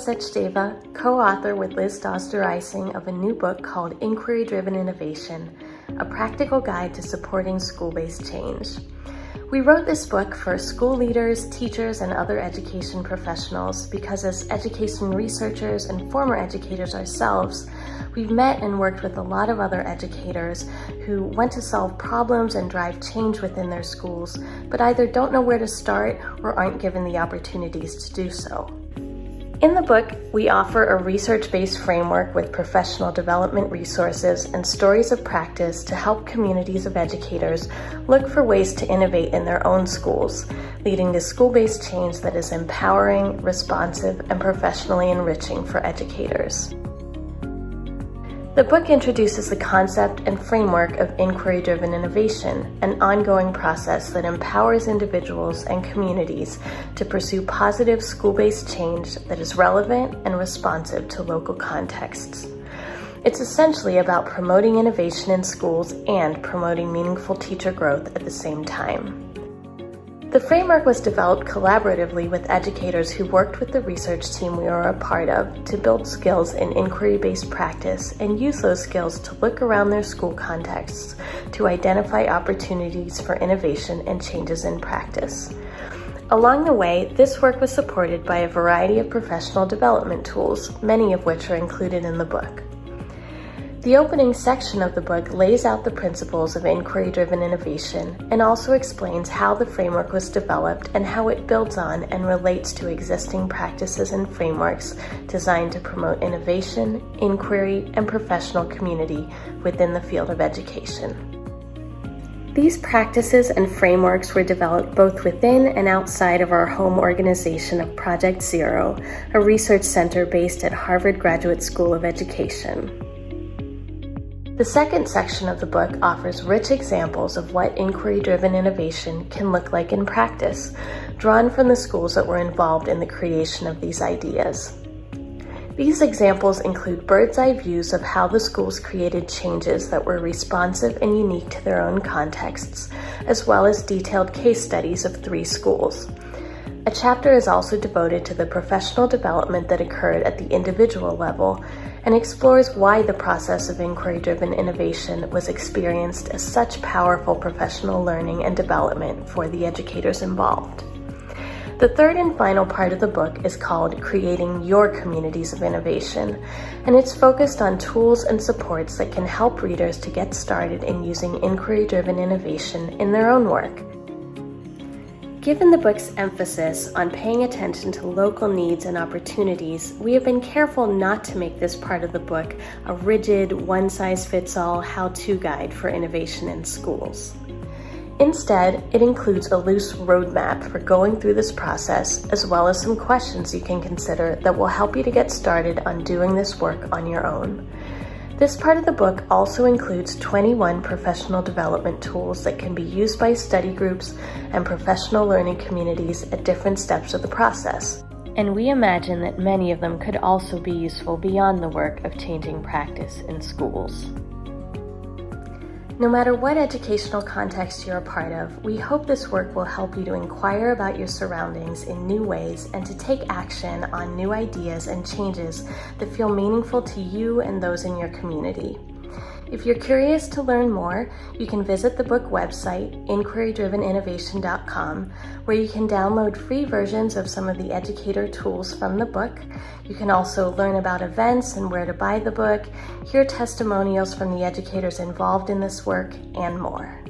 Sachdeva, co-author with Dawes Duraisingh of a new book called Inquiry-Driven Innovation, a practical guide to supporting school-based change. We wrote this book for school leaders, teachers, and other education professionals because as education researchers and former educators ourselves, we've met and worked with a lot of other educators who want to solve problems and drive change within their schools, but either don't know where to start or aren't given the opportunities to do so. In the book, we offer a research-based framework with professional development resources and stories of practice to help communities of educators look for ways to innovate in their own schools, leading to school-based change that is empowering, responsive, and professionally enriching for educators. The book introduces the concept and framework of inquiry-driven innovation, an ongoing process that empowers individuals and communities to pursue positive school-based change that is relevant and responsive to local contexts. It's essentially about promoting innovation in schools and promoting meaningful teacher growth at the same time. The framework was developed collaboratively with educators who worked with the research team we were a part of to build skills in inquiry-based practice and use those skills to look around their school contexts to identify opportunities for innovation and changes in practice. Along the way, this work was supported by a variety of professional development tools, many of which are included in the book. The opening section of the book lays out the principles of inquiry-driven innovation and also explains how the framework was developed and how it builds on and relates to existing practices and frameworks designed to promote innovation, inquiry, and professional community within the field of education. These practices and frameworks were developed both within and outside of our home organization of Project Zero, a research center based at Harvard Graduate School of Education. The second section of the book offers rich examples of what inquiry-driven innovation can look like in practice, drawn from the schools that were involved in the creation of these ideas. These examples include bird's-eye views of how the schools created changes that were responsive and unique to their own contexts, as well as detailed case studies of 3 schools. A chapter is also devoted to the professional development that occurred at the individual level and explores why the process of inquiry-driven innovation was experienced as such powerful professional learning and development for the educators involved. The third and final part of the book is called Creating Your Communities of Innovation, and it's focused on tools and supports that can help readers to get started in using inquiry-driven innovation in their own work. Given the book's emphasis on paying attention to local needs and opportunities, we have been careful not to make this part of the book a rigid, one-size-fits-all how-to guide for innovation in schools. Instead, it includes a loose roadmap for going through this process, as well as some questions you can consider that will help you to get started on doing this work on your own. This part of the book also includes 21 professional development tools that can be used by study groups and professional learning communities at different steps of the process. And we imagine that many of them could also be useful beyond the work of changing practice in schools. No matter what educational context you're a part of, we hope this work will help you to inquire about your surroundings in new ways and to take action on new ideas and changes that feel meaningful to you and those in your community. If you're curious to learn more, you can visit the book website, inquiry-driveninnovation.com, where you can download free versions of some of the educator tools from the book. You can also learn about events and where to buy the book, hear testimonials from the educators involved in this work, and more.